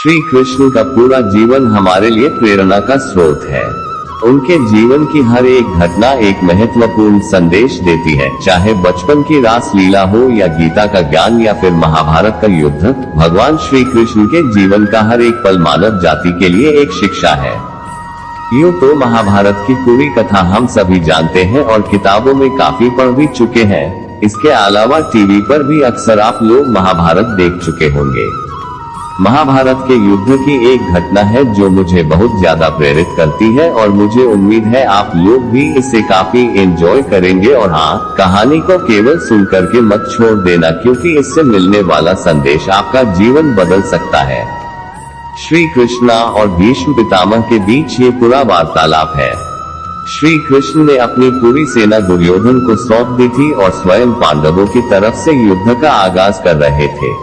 श्री कृष्ण का पूरा जीवन हमारे लिए प्रेरणा का स्रोत है। उनके जीवन की हर एक घटना एक महत्वपूर्ण संदेश देती है, चाहे बचपन की रास लीला हो या गीता का ज्ञान या फिर महाभारत का युद्ध। भगवान श्री कृष्ण के जीवन का हर एक पल मानव जाति के लिए एक शिक्षा है। यूं तो महाभारत की पूरी कथा हम सभी जानते हैं और किताबों में काफी पढ़ भी चुके हैं। इसके अलावा टीवी पर भी अक्सर आप लोग महाभारत देख चुके होंगे। महाभारत के युद्ध की एक घटना है जो मुझे बहुत ज्यादा प्रेरित करती है और मुझे उम्मीद है आप लोग भी इसे काफी एंजॉय करेंगे। और हाँ, कहानी को केवल सुनकर के मत छोड़ देना, क्योंकि इससे मिलने वाला संदेश आपका जीवन बदल सकता है। श्री कृष्णा और भीष्म पितामह के बीच ये पूरा वार्तालाप है। श्री कृष्ण ने अपनी पूरी सेना दुर्योधन को सौंप दी थी और स्वयं पांडवों की तरफ से युद्ध का आगाज कर रहे थे।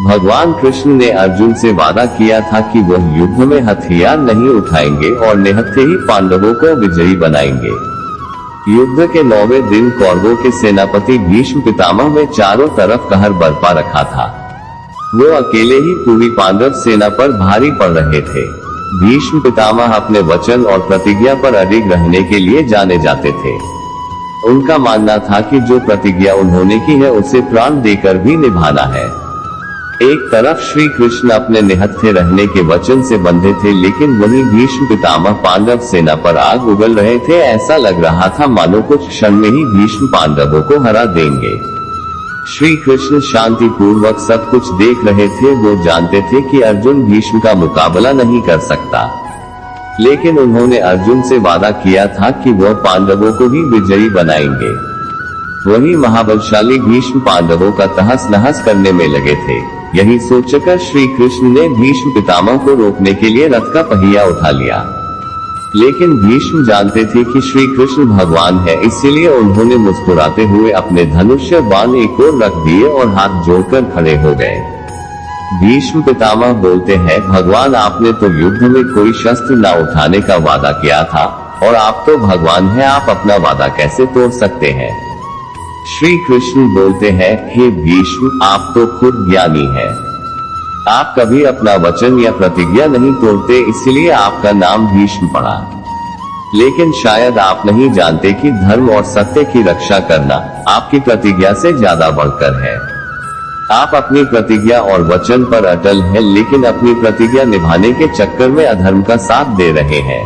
भगवान कृष्ण ने अर्जुन से वादा किया था कि वह युद्ध में हथियार नहीं उठाएंगे और निहत्थे ही पांडवों को विजयी बनाएंगे। युद्ध के 9वें दिन कौरवों के सेनापति भीष्म पितामह में चारों तरफ कहर बरपा रखा था। वो अकेले ही पूरी पांडव सेना पर भारी पड़ रहे थे। भीष्म पितामह अपने वचन और प्रतिज्ञा पर अडिग रहने के लिए जाने जाते थे। उनका मानना था कि जो प्रतिज्ञा उन्होंने की है उसे प्राण देकर भी निभाना है। एक तरफ श्री कृष्ण अपने निहत्थे रहने के वचन से बंधे थे, लेकिन वहीं भीष्म पितामह पांडव सेना पर आग उगल रहे थे। ऐसा लग रहा था मानो कुछ क्षण में ही भीष्म पांडवों को हरा देंगे। श्री कृष्ण शांति पूर्वक सब कुछ देख रहे थे। वो जानते थे कि अर्जुन भीष्म का मुकाबला नहीं कर सकता, लेकिन उन्होंने अर्जुन से वादा किया था कि वह पांडवों को भी विजयी बनाएंगे। वही महाबलशाली भीष्म पांडवों का तहस नहस करने में लगे थे। यही सोचकर श्री कृष्ण ने भीष्म पितामह को रोकने के लिए रथ का पहिया उठा लिया, लेकिन भीष्म जानते थे कि श्री कृष्ण भगवान है, इसीलिए उन्होंने मुस्कुराते हुए अपने धनुष्य बाण एक ओर रख दिए और हाथ जोड़कर खड़े हो गए। भीष्म पितामह बोलते हैं, भगवान आपने तो युद्ध में कोई शस्त्र न उठाने का वादा किया था और आप तो भगवान हैं, आप अपना वादा कैसे तोड़ सकते हैं। श्री कृष्ण बोलते हैं, हे भीष्म, आप तो खुद ज्ञानी हैं। आप कभी अपना वचन या प्रतिज्ञा नहीं तोड़ते, इसलिए आपका नाम भीष्म पड़ा। लेकिन शायद आप नहीं जानते कि धर्म और सत्य की रक्षा करना आपकी प्रतिज्ञा से ज्यादा बढ़कर है। आप अपनी प्रतिज्ञा और वचन पर अटल हैं, लेकिन अपनी प्रतिज्ञा निभाने के चक्कर में अधर्म का साथ दे रहे हैं।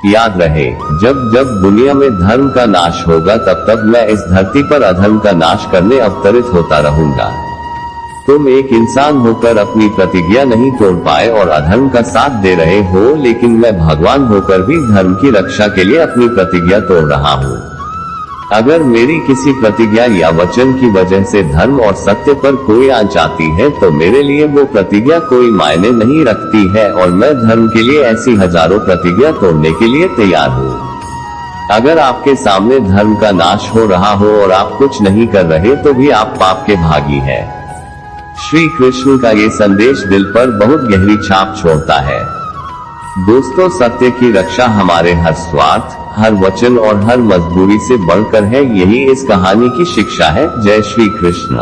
याद रहे, जब जब दुनिया में धर्म का नाश होगा तब तक मैं इस धरती पर अधर्म का नाश करने अवतरित होता रहूंगा। तुम एक इंसान होकर अपनी प्रतिज्ञा नहीं तोड़ पाए और अधर्म का साथ दे रहे हो, लेकिन मैं भगवान होकर भी धर्म की रक्षा के लिए अपनी प्रतिज्ञा तोड़ रहा हूँ। अगर मेरी किसी प्रतिज्ञा या वचन की वजह से धर्म और सत्य पर कोई आंच आती है तो मेरे लिए वो प्रतिज्ञा कोई मायने नहीं रखती है और मैं धर्म के लिए ऐसी हजारों प्रतिज्ञा तोड़ने के लिए तैयार हूँ। अगर आपके सामने धर्म का नाश हो रहा हो और आप कुछ नहीं कर रहे तो भी आप पाप के भागी हैं। श्री कृष्ण का ये संदेश दिल पर बहुत गहरी छाप छोड़ता है। दोस्तों, सत्य की रक्षा हमारे हर स्वार्थ, हर वचन और हर मजबूरी से बढ़कर है। यही इस कहानी की शिक्षा है। जय श्री कृष्ण।